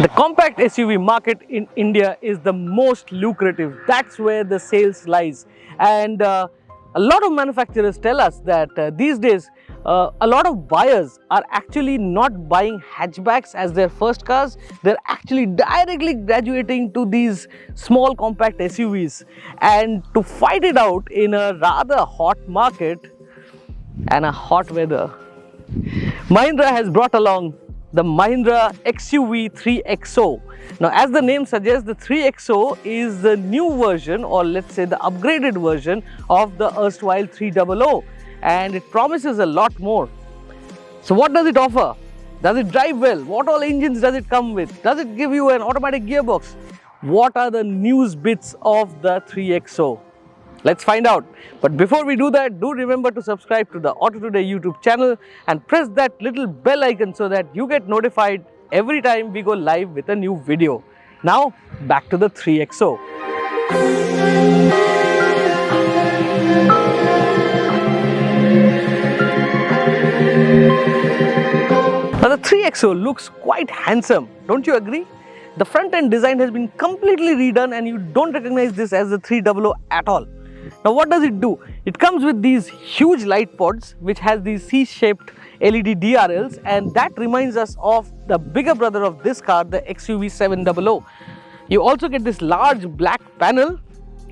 The compact SUV market in India is the most lucrative. That's where the sales lies. And a lot of manufacturers tell us that these days a lot of buyers are actually not buying hatchbacks as their first cars. They're actually directly graduating to these small compact SUVs. And to fight it out in a rather hot market and a hot weather, Mahindra has brought along the Mahindra XUV 3XO. Now, as the name suggests, the 3XO is the new version, or let's say the upgraded version of the erstwhile 300, and it promises a lot more. So what does it offer? Does it drive well? What all engines does it come with? Does it give you an automatic gearbox? What are the news bits of the 3XO? Let's find out. But before we do that, do remember to subscribe to the Auto Today YouTube channel and press that little bell icon so that you get notified every time we go live with a new video. Now, back to the 3XO. Now, the 3XO looks quite handsome, don't you agree? The front end design has been completely redone and you don't recognize this as the 300 at all. Now, what does it do? It comes with these huge light pods which has these C-shaped LED DRLs, and that reminds us of the bigger brother of this car, the XUV 700. You also get this large black panel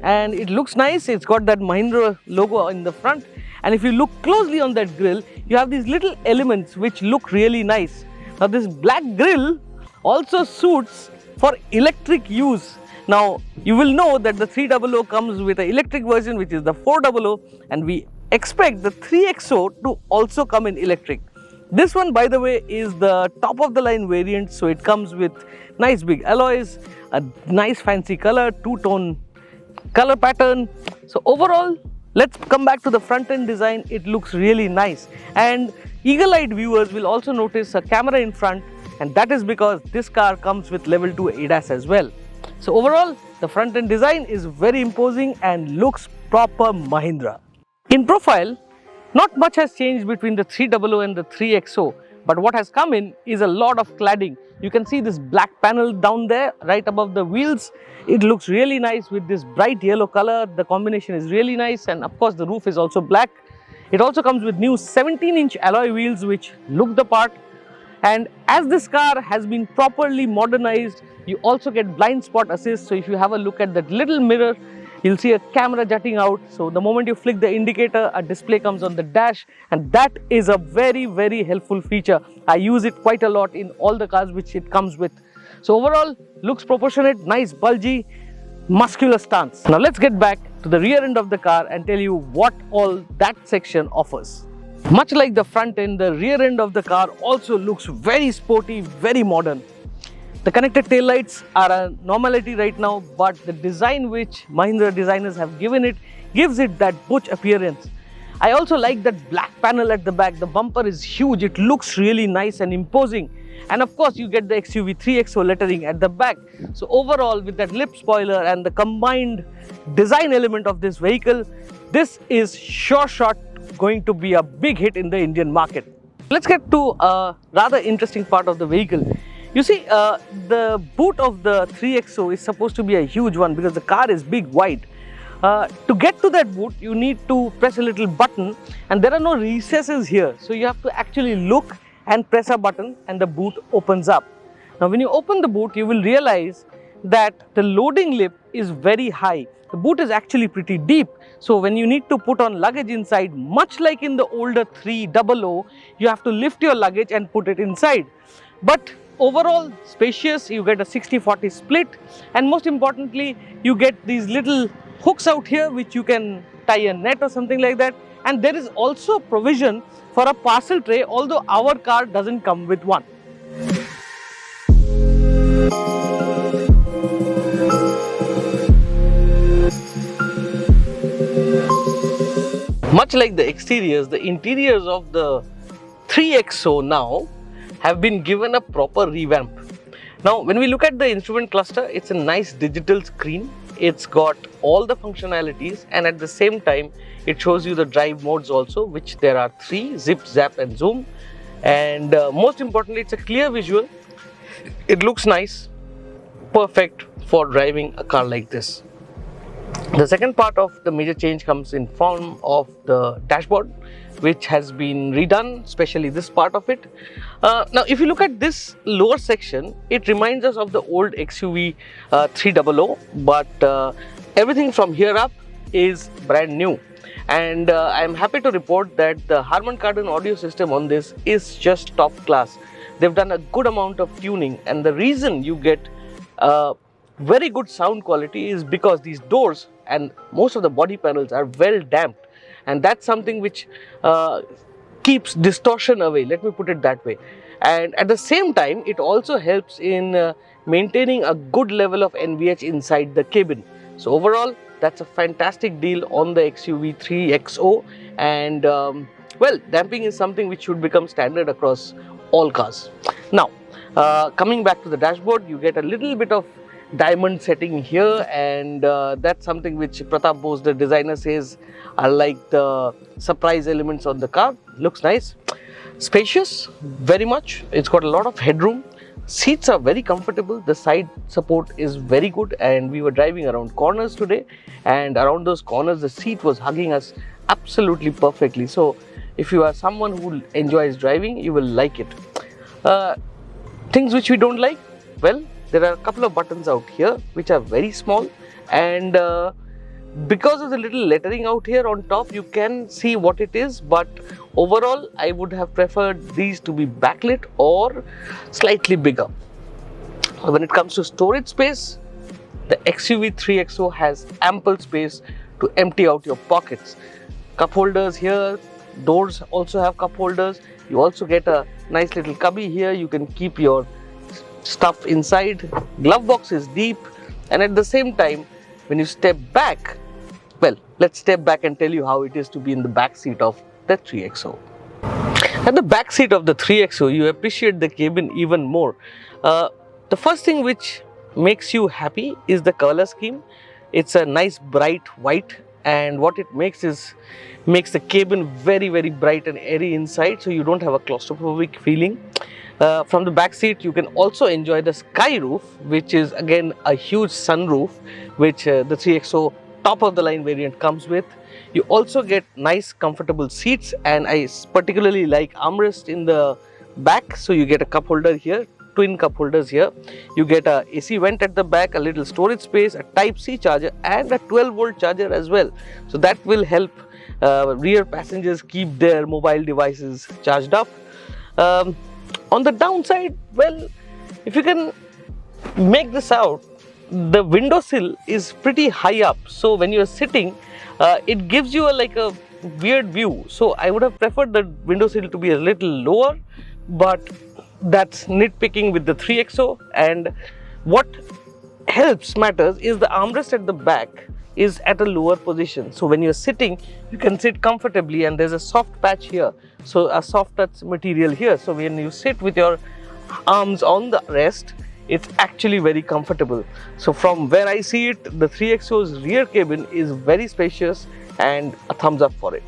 and it looks nice. It's got that Mahindra logo in the front, and if you look closely on that grille, you have these little elements which look really nice. Now, this black grille also suits for electric use. Now, you will know that the 300 comes with an electric version which is the 400, and we expect the 3XO to also come in electric. This one, by the way, is the top of the line variant, so it comes with nice big alloys, a nice fancy color, two-tone color pattern. So overall, let's come back to the front end design. It looks really nice, and eagle-eyed viewers will also notice a camera in front, and that is because this car comes with level 2 ADAS as well. So overall, the front end design is very imposing and looks proper Mahindra. In profile, not much has changed between the 300 and the 3XO, but what has come in is a lot of cladding. You can see this black panel down there right above the wheels. It looks really nice with this bright yellow color. The combination is really nice, and of course the roof is also black. It also comes with new 17-inch alloy wheels which look the part. And as this car has been properly modernized, you also get blind spot assist. So if you have a look at that little mirror, you'll see a camera jutting out. So the moment you flick the indicator, a display comes on the dash, and that is a very, very helpful feature. I use it quite a lot in all the cars which it comes with. So overall, looks proportionate, nice bulgy, muscular stance. Now let's get back to the rear end of the car and tell you what all that section offers. Much like the front end, the rear end of the car also looks very sporty, very modern. The connected taillights are a normality right now, but the design which Mahindra designers have given it gives it that butch appearance. I also like that black panel at the back. The bumper is huge. It looks really nice and imposing. And of course, you get the XUV 3XO lettering at the back. So overall, with that lip spoiler and the combined design element of this vehicle, this is sure shot going to be a big hit in the Indian market. Let's get to a rather interesting part of the vehicle. You see, the boot of the 3XO is supposed to be a huge one because the car is big, wide. To get to that boot, you need to press a little button, and there are no recesses here. So you have to actually look and press a button and the boot opens up. Now when you open the boot, you will realize that the loading lip is very high. The boot is actually pretty deep. So when you need to put on luggage inside, much like in the older 300, you have to lift your luggage and put it inside. But overall spacious, you get a 60-40 split, and most importantly, you get these little hooks out here which you can tie a net or something like that. And there is also provision for a parcel tray, although our car doesn't come with one. Much like the exteriors, the interiors of the 3XO now have been given a proper revamp. Now, when we look at the instrument cluster, it's a nice digital screen. It's got all the functionalities, and at the same time, it shows you the drive modes also, which there are 3: zip, zap and zoom. And most importantly, it's a clear visual. it looks nice, perfect for driving a car like this. The second part of the major change comes in form of the dashboard, which has been redone, especially this part of it. Now if you look at this lower section, it reminds us of the old XUV 300, but everything from here up is brand new. And I am happy to report that the Harman Kardon audio system on this is just top class. They've done a good amount of tuning, and the reason you get very good sound quality is because these doors and most of the body panels are well damped, and that's something which keeps distortion away, let me put it that way. And at the same time, it also helps in maintaining a good level of NVH inside the cabin. So overall, that's a fantastic deal on the XUV 3XO, and well, damping is something which should become standard across all cars. Now coming back to the dashboard, you get a little bit of diamond setting here, and that's something which Pratap Bose, the designer, says are like the surprise elements on the car. Looks nice, spacious, very much. It's got a lot of headroom. Seats are very comfortable. The side support is very good, and we were driving around corners today, and around those corners the seat was hugging us absolutely perfectly. So if you are someone who enjoys driving, you will like it. Things which we don't like, well, there are a couple of buttons out here which are very small, and because of the little lettering out here on top, you can see what it is, but overall I would have preferred these to be backlit or slightly bigger. When it comes to storage space, the XUV 3XO has ample space to empty out your pockets. Cup holders here, doors also have cup holders. You also get a nice little cubby here, you can keep your stuff inside. Glove box is deep, and at the same time, when you step back, well, let's step back and tell you how it is to be in the back seat of the 3XO. At the back seat of the 3XO, you appreciate the cabin even more. The first thing which makes you happy is the color scheme. It's a nice bright white, and what it makes is makes the cabin very, very bright and airy inside, so you don't have a claustrophobic feeling. From the back seat, you can also enjoy the sky roof, which is again a huge sunroof, which the 3XO top of the line variant comes with. You also get nice comfortable seats, and I particularly like armrest in the back. So you get a cup holder here, twin cup holders here. You get a AC vent at the back, a little storage space, a Type-C charger, and a 12-volt charger as well. So that will help rear passengers keep their mobile devices charged up. On the downside, well, if you can make this out, the windowsill is pretty high up, so when you are sitting, it gives you like a weird view. So I would have preferred the windowsill to be a little lower, but that's nitpicking with the 3XO. And what matters is the armrest at the back is at a lower position, so when you're sitting, you can sit comfortably, and there's a soft patch here, so a soft touch material here, so when you sit with your arms on the rest, it's actually very comfortable. So from where I see it, the 3XO's rear cabin is very spacious, and a thumbs up for it.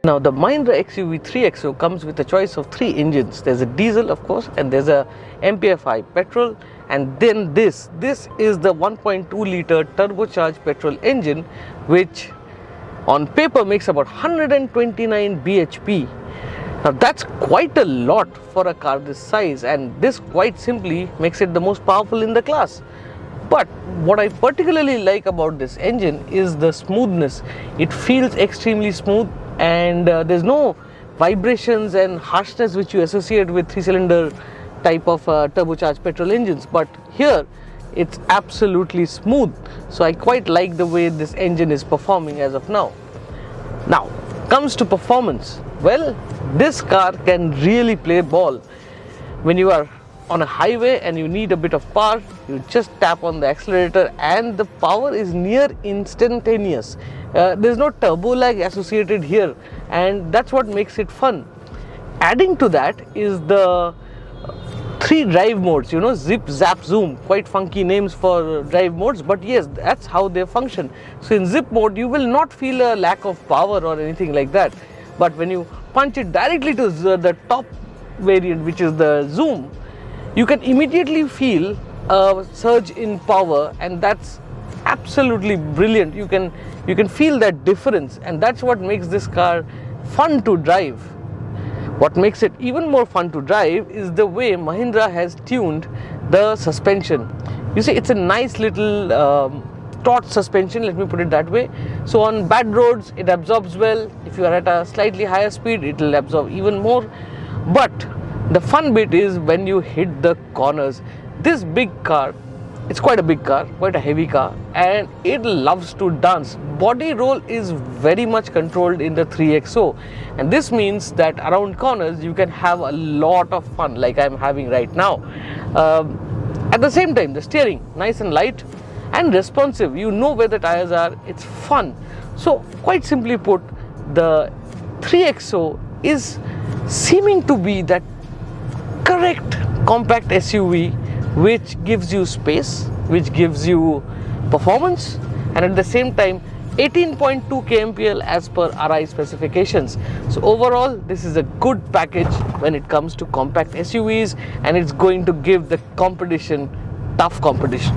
Now the Mahindra XUV 3XO comes with a choice of 3 engines. There's a diesel, of course, and there's a MPFI petrol, and then this is the 1.2 litre turbocharged petrol engine, which on paper makes about 129 bhp. Now that's quite a lot for a car this size, and this quite simply makes it the most powerful in the class. But what I particularly like about this engine is the smoothness. It feels extremely smooth, and there's no vibrations and harshness which you associate with 3-cylinder type of turbocharged petrol engines, but here it's absolutely smooth. So I quite like the way this engine is performing as of now. Now comes to performance, well, this car can really play ball. When you are on a highway and you need a bit of power, you just tap on the accelerator and the power is near instantaneous. There's no turbo lag associated here, and that's what makes it fun. Adding to that is the 3 drive modes, you know, zip, zap, zoom, quite funky names for drive modes, but yes, that's how they function. So in zip mode you will not feel a lack of power or anything like that, but when you punch it directly to the top variant, which is the zoom, you can immediately feel a surge in power, and that's absolutely brilliant. You can feel that difference, and that's what makes this car fun to drive. What makes it even more fun to drive is the way Mahindra has tuned the suspension. You see, it's a nice little taut suspension, let me put it that way. So on bad roads it absorbs well. If you are at a slightly higher speed, it will absorb even more. But the fun bit is when you hit the corners. This big car, it's quite a big car, quite a heavy car, and it loves to dance. Body roll is very much controlled in the 3XO, and this means that around corners you can have a lot of fun like I'm having right now. At the same time, the steering, nice and light and responsive. You know where the tires are, it's fun. So quite simply put, the 3XO is seeming to be that correct compact SUV which gives you space, which gives you performance, and at the same time 18.2 kmpl as per RI specifications. So overall, this is a good package when it comes to compact SUVs, and it's going to give the competition tough competition.